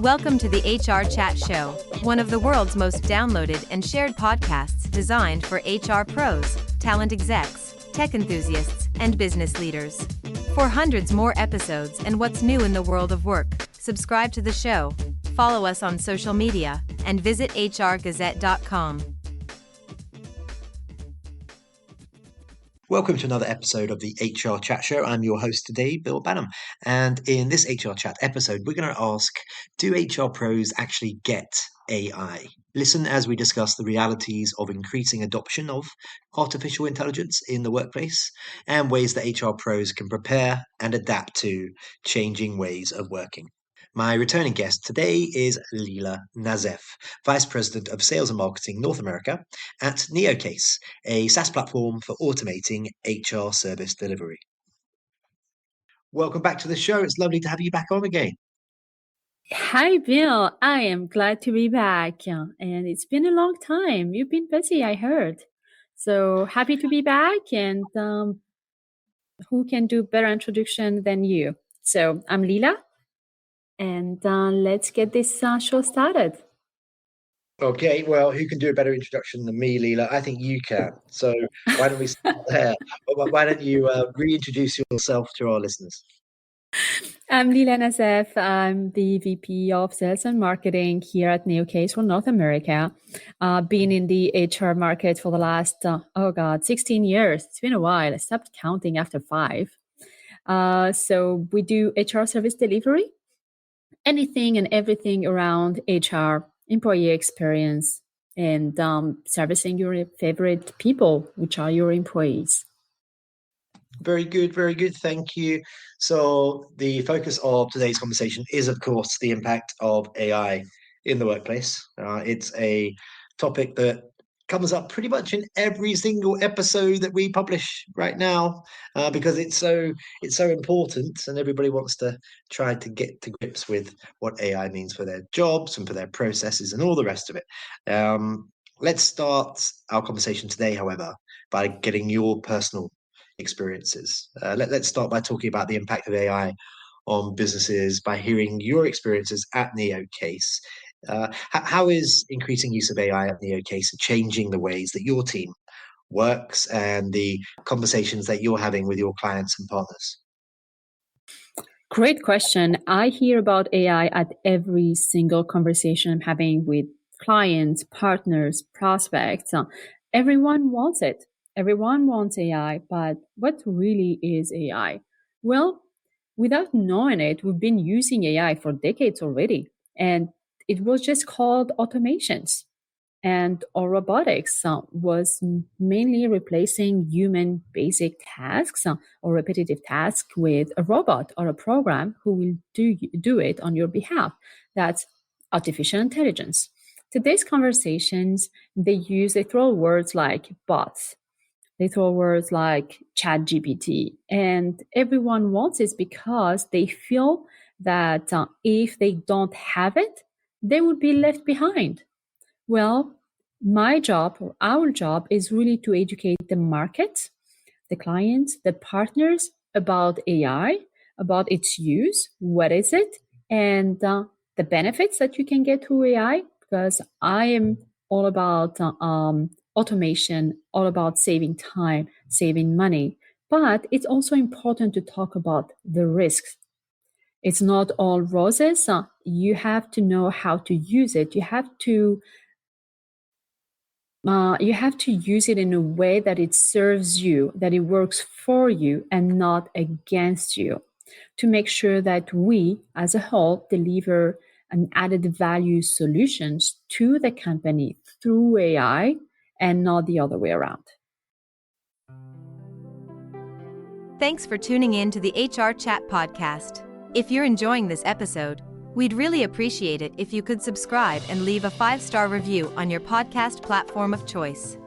Welcome to the HR Chat Show, one of the world's most downloaded and shared podcasts designed for HR pros, talent execs, tech enthusiasts, and business leaders. For hundreds more episodes and what's new in the world of work, subscribe to the show, follow us on social media, and visit hrgazette.com. Welcome to another episode of the HR Chat Show. I'm your host today, Bill Banham. And in this HR Chat episode, we're going to ask, do HR pros actually get AI? Listen as we discuss the realities of increasing adoption of artificial intelligence in the workplace and ways that HR pros can prepare and adapt to changing ways of working. My returning guest today is Lila Nazef, Vice President of Sales and Marketing North America at Neocase, a SaaS platform for automating HR service delivery. Welcome back to the show. It's lovely to have you back on again. Hi, Bill. I am glad to be back. And it's been a long time. You've been busy, I heard. So happy to be back. And who can do better introduction than you? So I'm Lila. And let's get this show started. Okay, well, who can do a better introduction than me, Lila? I think you can. So why don't we start there? Why don't you reintroduce yourself to our listeners? I'm Lila Nazef. I'm the VP of Sales and Marketing here at Neocase for North America. Been in the HR market for the last, 16 years. It's been a while. I stopped counting after 5. So we do HR service delivery, anything and everything around HR, employee experience, and servicing your favorite people, which are your employees. Very good, very good. Thank you. So the focus of today's conversation is, of course, the impact of AI in the workplace. It's a topic that comes up pretty much in every single episode that we publish right now because it's so important, and everybody wants to try to get to grips with what AI means for their jobs and for their processes and all the rest of it. Let's start our conversation today, however, by getting your personal experiences. Let's start by talking about the impact of AI on businesses by hearing your experiences at Neocase. How is increasing use of AI at Neocase changing the ways that your team works and the conversations that you're having with your clients and partners? Great question. I hear about AI at every single conversation I'm having with clients, partners, prospects. Everyone wants it. Everyone wants AI, but what really is AI? Well, without knowing it, we've been using AI for decades already, and it was just called automations. And or robotics was mainly replacing human basic tasks or repetitive tasks with a robot or a program who will do it on your behalf. That's artificial intelligence. Today's conversations, they throw words like bots. They throw words like chat GPT, and everyone wants it because they feel that if they don't have it, they would be left behind. Well, my job or our job is really to educate the market, the clients, the partners about AI, about its use, what is it, and the benefits that you can get through AI, because I am all about automation, all about saving time, saving money. But it's also important to talk about the risks. It's not all roses. You have to know how to use it. You have to use it in a way that it serves you, that it works for you and not against you, to make sure that we, as a whole, deliver an added value solutions to the company through AI and not the other way around. Thanks for tuning in to the HR Chat podcast. If you're enjoying this episode, we'd really appreciate it if you could subscribe and leave a 5-star review on your podcast platform of choice.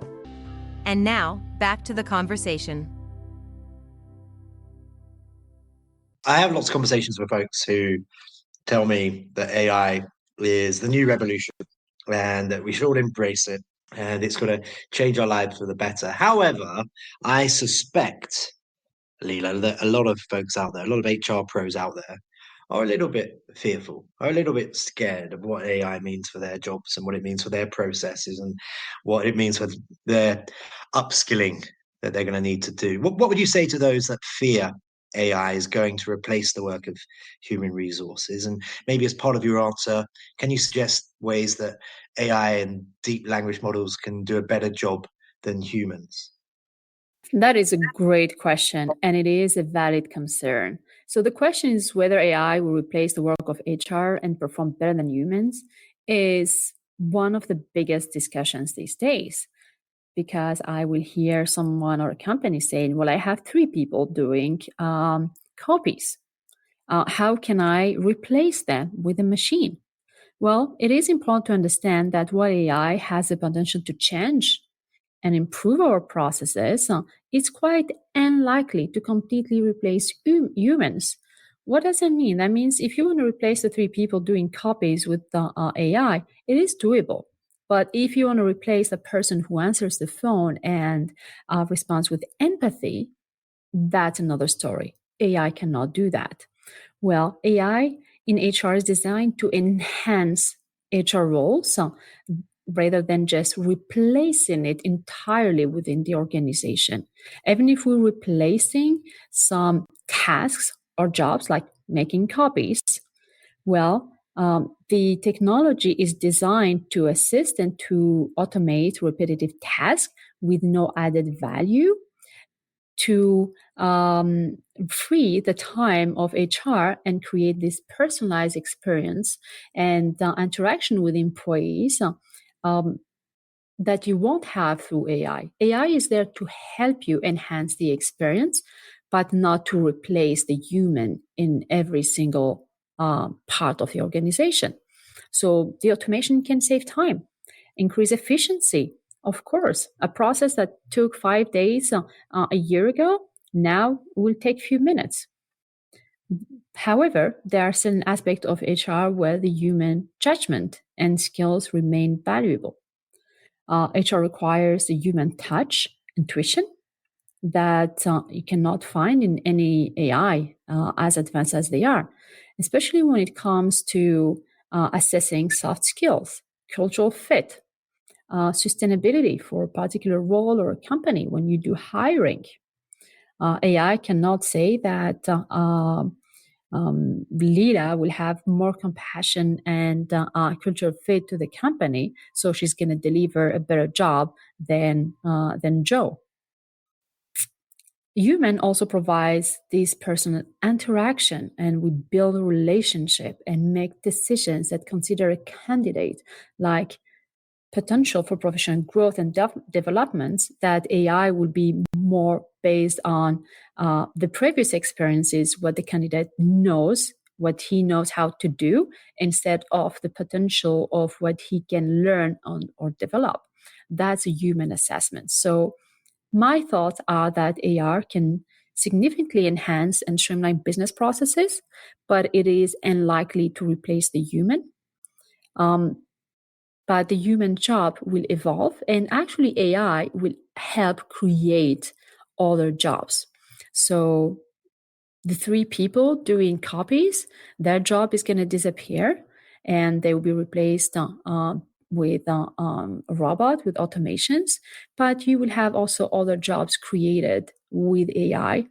And now, back to the conversation. I have lots of conversations with folks who tell me that AI is the new revolution and that we should all embrace it and it's going to change our lives for the better. However, I suspect, Lila, that a lot of folks out there, a lot of HR pros out there, are a little bit fearful, are a little bit scared of what AI means for their jobs and what it means for their processes and what it means for their upskilling that they're going to need to do. What would you say to those that fear AI is going to replace the work of human resources? And maybe as part of your answer, can you suggest ways that AI and deep language models can do a better job than humans? That is a great question, and it is a valid concern. So the question is whether AI will replace the work of HR and perform better than humans is one of the biggest discussions these days, because I will hear someone or a company saying, well, I have 3 people doing copies. How can I replace them with a machine? Well, it is important to understand that while AI has the potential to change and improve our processes, it's quite unlikely to completely replace humans. What does that mean? That means if you want to replace the 3 people doing copies with AI, it is doable. But if you want to replace the person who answers the phone and responds with empathy, that's another story. AI cannot do that. Well, AI in HR is designed to enhance HR roles rather than just replacing it entirely within the organization. Even if we're replacing some tasks or jobs like making copies, well, the technology is designed to assist and to automate repetitive tasks with no added value, to free the time of HR and create this personalized experience and interaction with employees that you won't have through AI. AI is there to help you enhance the experience, but not to replace the human in every single part of the organization. So the automation can save time, increase efficiency. Of course, a process that took 5 days a year ago now will take a few minutes. However, there are certain aspects of HR where the human judgment and skills remain valuable. HR requires a human touch, intuition that you cannot find in any AI as advanced as they are, especially when it comes to assessing soft skills, cultural fit, sustainability for a particular role or a company when you do hiring. AI cannot say that Lila will have more compassion and cultural fit to the company, so she's going to deliver a better job than Joe. Human also provides this personal interaction, and we build a relationship and make decisions that consider a candidate like potential for professional growth and developments. That AI will be more based on the previous experiences, what the candidate knows, what he knows how to do, instead of the potential of what he can learn on or develop. That's a human assessment. So my thoughts are that AI can significantly enhance and streamline business processes, but it is unlikely to replace the human. But the human job will evolve, and actually AI will help create other jobs. So the 3 people doing copies, their job is going to disappear, and they will be replaced with a robot, with automations. But you will have also other jobs created with AI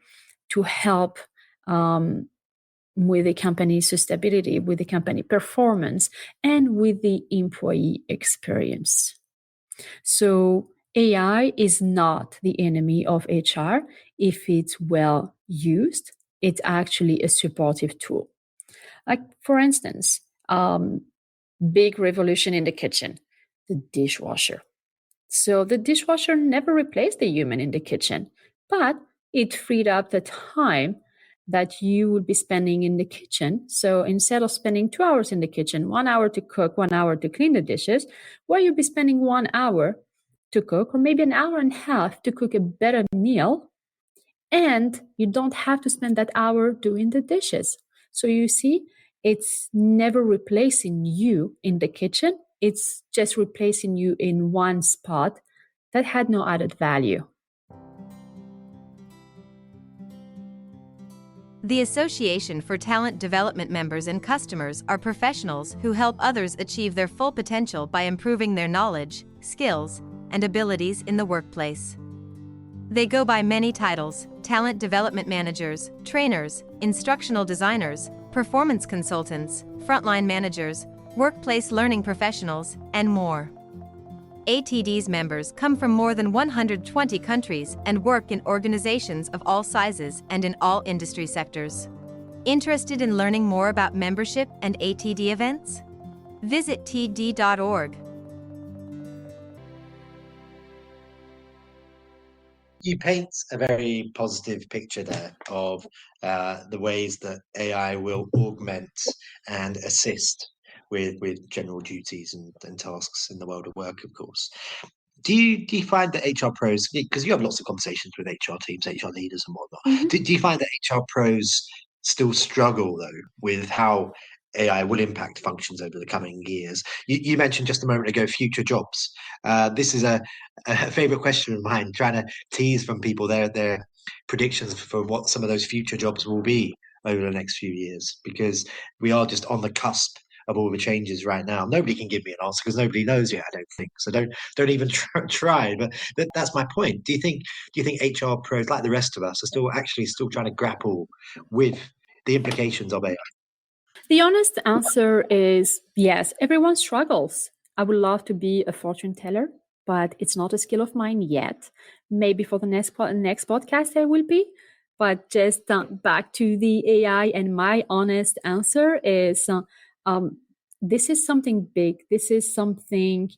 to help with the company's sustainability, with the company performance, and with the employee experience. So AI is not the enemy of HR if it's well used. It's actually a supportive tool. Like, for instance, big revolution in the kitchen, the dishwasher. So the dishwasher never replaced the human in the kitchen, but it freed up the time that you would be spending in the kitchen. So instead of spending 2 hours in the kitchen, 1 hour to cook, 1 hour to clean the dishes, well, you'll be spending 1 hour to cook, or maybe an hour and a half to cook a better meal. And you don't have to spend that hour doing the dishes. So you see, it's never replacing you in the kitchen. It's just replacing you in one spot that had no added value. The Association for Talent Development members and customers are professionals who help others achieve their full potential by improving their knowledge, skills, and abilities in the workplace. They go by many titles: talent development managers, trainers, instructional designers, performance consultants, frontline managers, workplace learning professionals, and more. ATD's members come from more than 120 countries and work in organizations of all sizes and in all industry sectors. Interested in learning more about membership and ATD events? Visit td.org. You paint a very positive picture there of the ways that AI will augment and assist with general duties and tasks in the world of work, of course. Do you find that HR pros, because you have lots of conversations with HR teams, HR leaders and whatnot, do you find that HR pros still struggle, though, with how AI will impact functions over the coming years? You mentioned just a moment ago future jobs. This is a favorite question of mine, trying to tease from people their predictions for what some of those future jobs will be over the next few years, because we are just on the cusp of all the changes right now. Nobody can give me an answer because nobody knows yet, I don't think. So don't even try. But that's my point. Do you think HR pros, like the rest of us, are still trying to grapple with the implications of AI? The honest answer is yes, everyone struggles. I would love to be a fortune teller, but it's not a skill of mine yet. Maybe for the next podcast I will be. But just back to the AI, and my honest answer is this is something big. This is something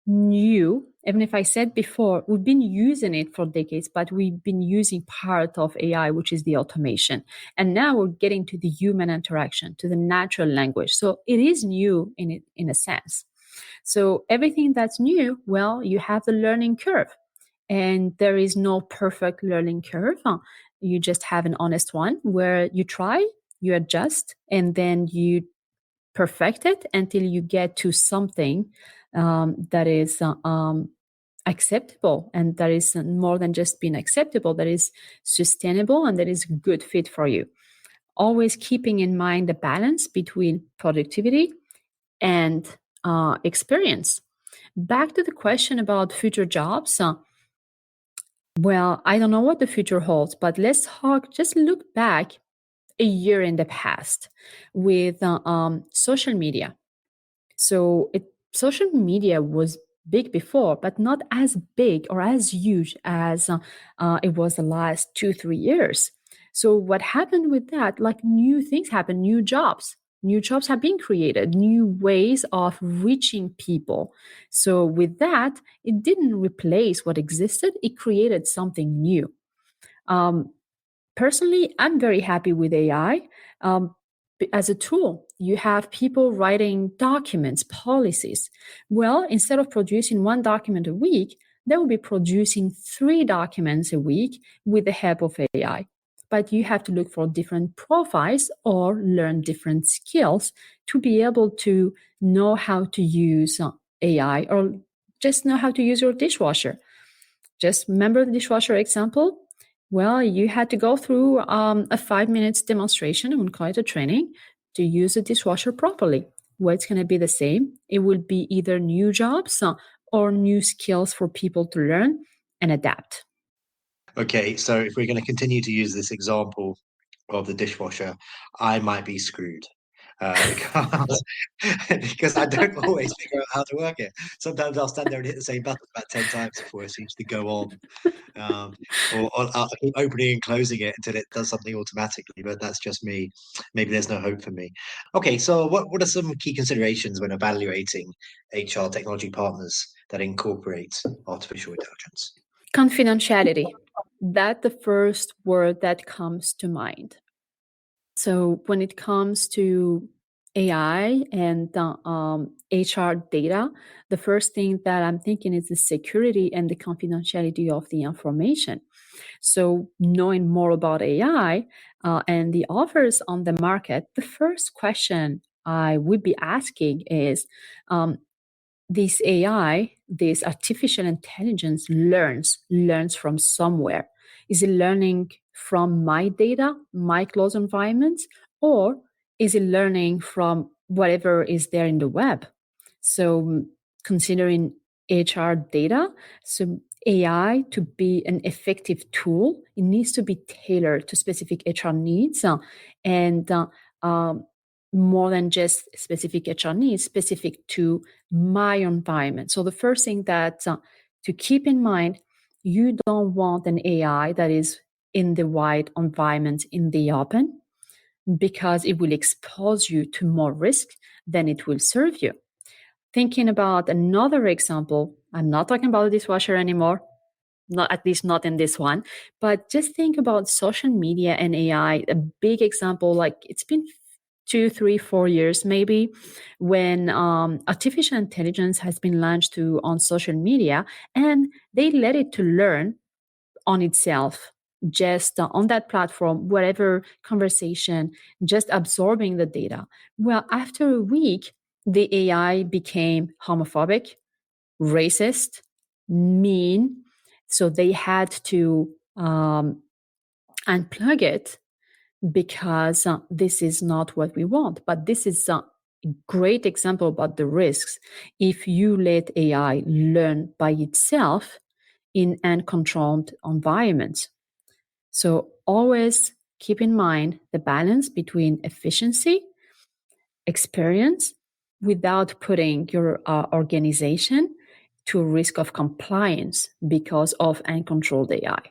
new. Even if I said before, we've been using it for decades, but we've been using part of AI, which is the automation. And now we're getting to the human interaction, to the natural language. So it is new in a sense. So everything that's new, well, you have the learning curve. And there is no perfect learning curve. You just have an honest one where you try, you adjust, and then you perfect it until you get to something that is acceptable, and that is more than just being acceptable, that is sustainable and that is a good fit for you. Always keeping in mind the balance between productivity and experience. Back to the question about future jobs. Well, I don't know what the future holds, but let's just look back a year in the past with social media. So social media was big before, but not as big or as huge as it was the last 2-3 years. So what happened with that? Like new things happen, new jobs have been created, new ways of reaching people. So with that, it didn't replace what existed, it created something new. Personally, I'm very happy with AI. As a tool, you have people writing documents, policies. Well, instead of producing 1 document a week, they will be producing 3 documents a week with the help of AI. But you have to look for different profiles or learn different skills to be able to know how to use AI, or just know how to use your dishwasher. Just remember the dishwasher example. Well, you had to go through a 5 minutes demonstration on quite a training to use a dishwasher properly. Well, it's going to be the same. It will be either new jobs or new skills for people to learn and adapt. Okay, so if we're going to continue to use this example of the dishwasher, I might be screwed. Because I don't always figure out how to work it. Sometimes I'll stand there and hit the same button about 10 times before it seems to go on. Or I'll keep opening and closing it until it does something automatically, but that's just me. Maybe there's no hope for me. Okay, so what are some key considerations when evaluating HR technology partners that incorporate artificial intelligence? Confidentiality. That's the first word that comes to mind. So when it comes to AI and HR data, the first thing that I'm thinking is the security and the confidentiality of the information. So knowing more about AI and the offers on the market, the first question I would be asking is, this AI, this artificial intelligence learns from somewhere. Is it learning from my data, my closed environments, or is it learning from whatever is there in the web? So considering HR data, so AI to be an effective tool, it needs to be tailored to specific HR needs and more than just specific HR needs, specific to my environment. So the first thing that to keep in mind, you don't want an AI that is in the wide environment in the open, because it will expose you to more risk than it will serve you. Thinking about another example, I'm not talking about a dishwasher anymore, not at least not in this one, but just think about social media and AI. A big example, like it's been 2, 3, 4 years maybe, when artificial intelligence has been launched on social media, and they let it to learn on itself, just on that platform, whatever conversation, just absorbing the data. Well, after a week, the AI became homophobic, racist, mean. So they had to unplug it, because this is not what we want. But this is a great example about the risks if you let AI learn by itself in uncontrolled environments. So always keep in mind the balance between efficiency, experience, without putting your organization to a risk of compliance because of uncontrolled AI.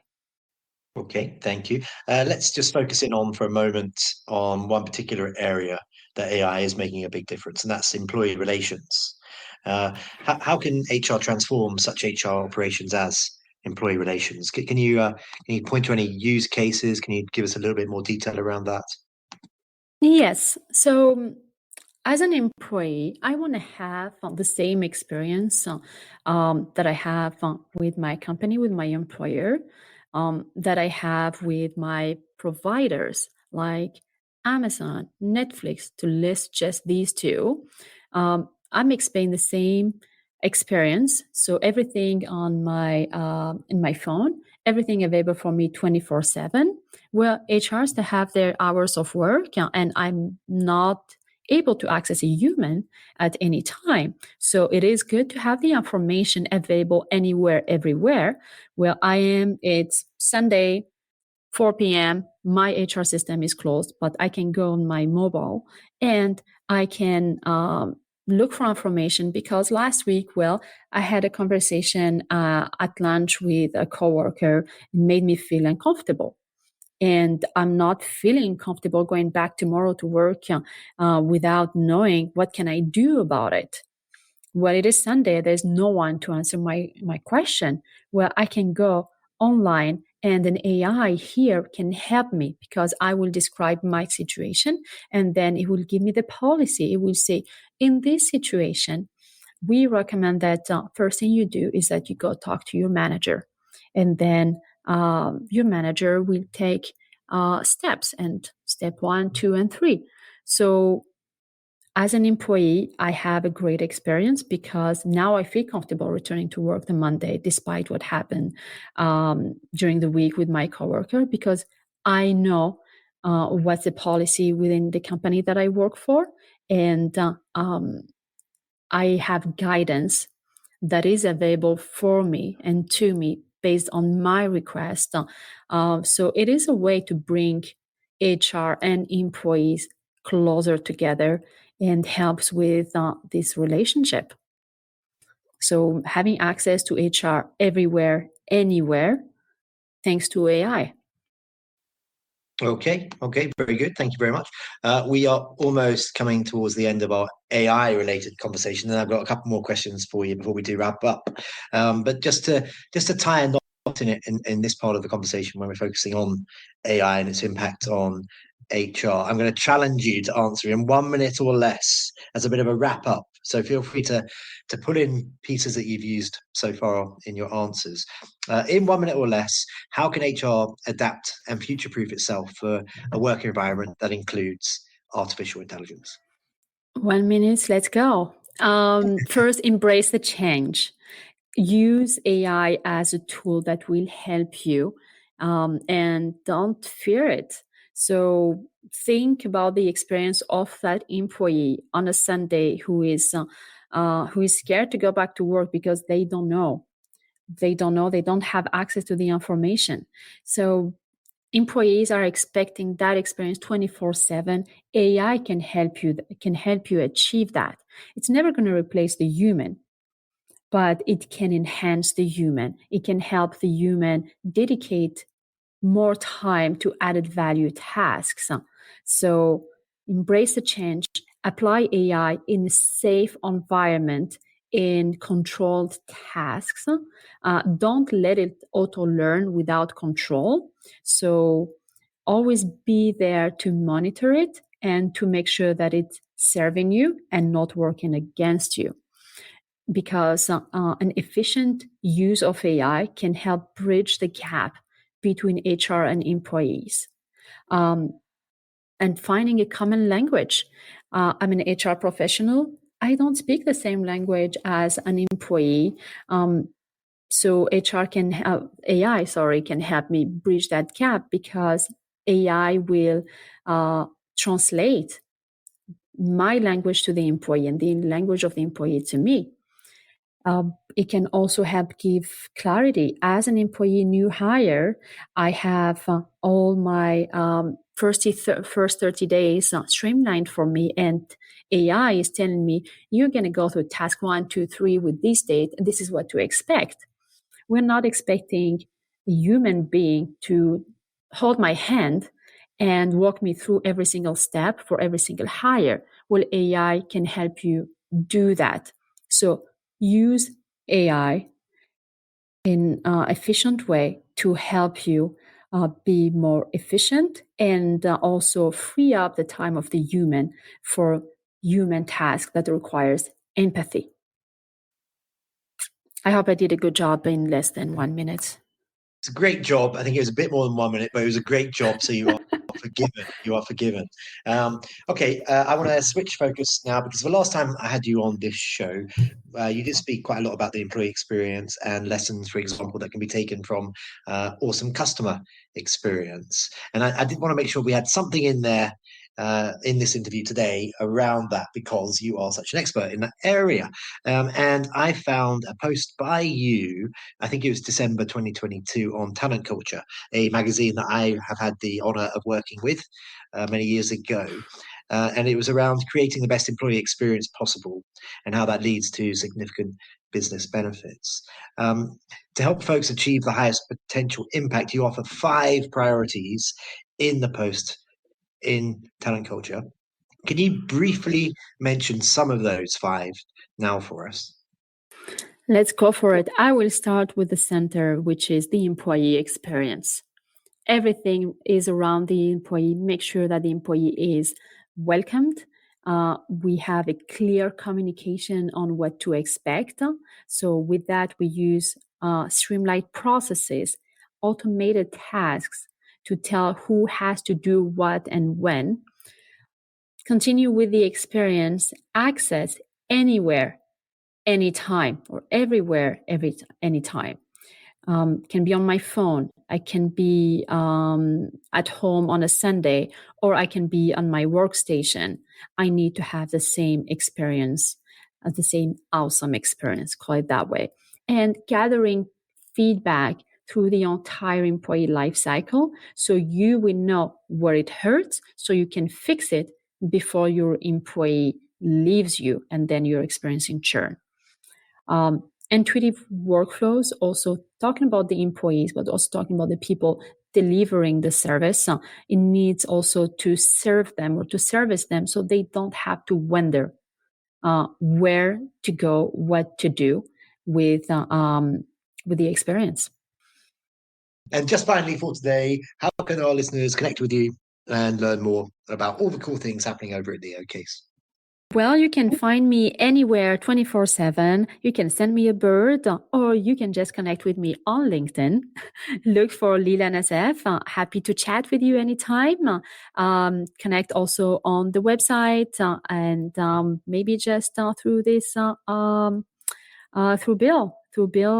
Okay, thank you. Let's just focus in on for a moment on one particular area that AI is making a big difference, and that's employee relations. How can HR transform such HR operations as employee relations? Can you point to any use cases? Can you give us a little bit more detail around that? Yes. So as an employee, I want to have the same experience that I have with my company, with my employer, that I have with my providers like Amazon, Netflix, to list just these two. I'm expecting the same experience. So everything on my in my phone, everything available for me 24/7. Well, HRs to have their hours of work, and I'm not able to access a human at any time. So it is good to have the information available anywhere, everywhere. Where I am, it's Sunday, 4 p.m. My HR system is closed, but I can go on my mobile and I can look for information, because last week, well, I had a conversation at lunch with a coworker. It made me feel uncomfortable. And I'm not feeling comfortable going back tomorrow to work without knowing what can I do about it. Well, it is Sunday. There's no one to answer my question. Well, I can go online, and an AI here can help me, because I will describe my situation, and then it will give me the policy. It will say, in this situation, we recommend that first thing you do is that you go talk to your manager, and then your manager will take steps, and step 1, 2, and 3. So as an employee, I have a great experience, because now I feel comfortable returning to work the Monday, despite what happened during the week with my coworker, because I know what's the policy within the company that I work for, and I have guidance that is available for me and to me based on my request. So it is a way to bring HR and employees closer together, and helps with this relationship. So having access to HR everywhere, anywhere, thanks to AI. Okay, very good. Thank you very much. We are almost coming towards the end of our AI-related conversation, and I've got a couple more questions for you before we do wrap up. But just to tie a knot in it in this part of the conversation, when we're focusing on AI and its impact on HR, I'm going to challenge you to answer in 1 minute or less as a bit of a wrap up. So feel free to put in pieces that you've used so far in your answers. In 1 minute or less, how can HR adapt and future-proof itself for a work environment that includes artificial intelligence? 1 minute, let's go. First, embrace the change. Use AI as a tool that will help you and don't fear it. So think about the experience of that employee on a Sunday who is scared to go back to work because they don't know. They don't have access to the information. So employees are expecting that experience 24/7. AI can help you achieve that. It's never going to replace the human, but it can enhance the human. It can help the human dedicate more time to added value tasks. So embrace the change, apply AI in a safe environment, in controlled tasks. Don't let it auto learn without control. So always be there to monitor it and to make sure that it's serving you and not working against you. Because an efficient use of AI can help bridge the gap between HR and employees, and finding a common language. I'm an HR professional. I don't speak the same language as an employee. So AI can help me bridge that gap, because AI will translate my language to the employee and the language of the employee to me. It can also help give clarity. As an employee new hire, I have all my first 30 days streamlined for me, and AI is telling me, you're going to go through task 1, 2, 3 with this date, and this is what to expect. We're not expecting a human being to hold my hand and walk me through every single step for every single hire. Well, AI can help you do that. So use AI in an efficient way to help you be more efficient, and also free up the time of the human for human tasks that requires empathy. I hope I did a good job in less than 1 minute. It's a great job. I think it was a bit more than 1 minute, but it was a great job. So you are forgiven. You are forgiven. Okay, I want to switch focus now, because the last time I had you on this show, you did speak quite a lot about the employee experience and lessons, for example, that can be taken from awesome customer experience. And I did want to make sure we had something in there in this interview today around that, because you are such an expert in that area. And I found a post by you, I think it was December 2022, on Talent Culture, a magazine that I have had the honor of working with many years ago. And it was around creating the best employee experience possible and how that leads to significant business benefits. To help folks achieve the highest potential impact, you offer 5 priorities in the post in Talent Culture. Can you briefly mention some of those 5 now for us? Let's go for it. I will start with the center, which is the employee experience. Everything is around the employee. Make sure that the employee is welcomed. We have a clear communication on what to expect. So with that, we use streamlined processes, automated tasks to tell who has to do what and when. Continue with the experience, access anywhere, anytime, or everywhere, anytime. Can be on my phone. I can be at home on a Sunday, or I can be on my workstation. I need to have the same experience, the same awesome experience, call it that way. And gathering feedback through the entire employee life cycle, so you will know where it hurts, so you can fix it before your employee leaves you and then you're experiencing churn. Intuitive workflows, also talking about the employees, but also talking about the people delivering the service. It needs also to serve them or to service them, so they don't have to wonder where to go, what to do with the experience. And just finally for today, how can our listeners connect with you and learn more about all the cool things happening over at Neocase? Well, you can find me anywhere 24/7. You can send me a bird, or you can just connect with me on LinkedIn. Look for Lila Nazef. Happy to chat with you anytime. Connect also on the website, and maybe just through this, through Bill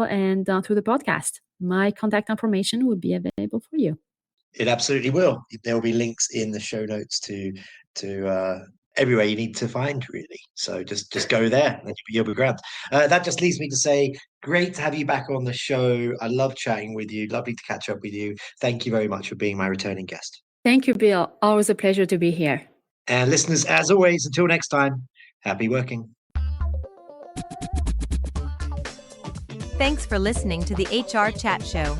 and through the podcast. my contact information will be available for you. It absolutely will. There will be links in the show notes to everywhere you need to find, really. So just go there and you'll be grand. That just leads me to say, great to have you back on the show. I love chatting with you. Lovely to catch up with you. Thank you very much for being my returning guest. Thank you, Bill. Always a pleasure to be here. And listeners, as always, until next time, happy working. Thanks for listening to the HRchat Show.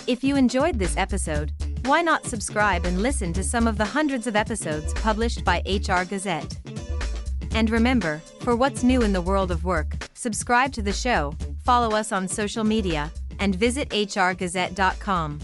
If you enjoyed this episode, why not subscribe and listen to some of the hundreds of episodes published by HR Gazette? And remember, for what's new in the world of work, subscribe to the show, follow us on social media, and visit hrgazette.com.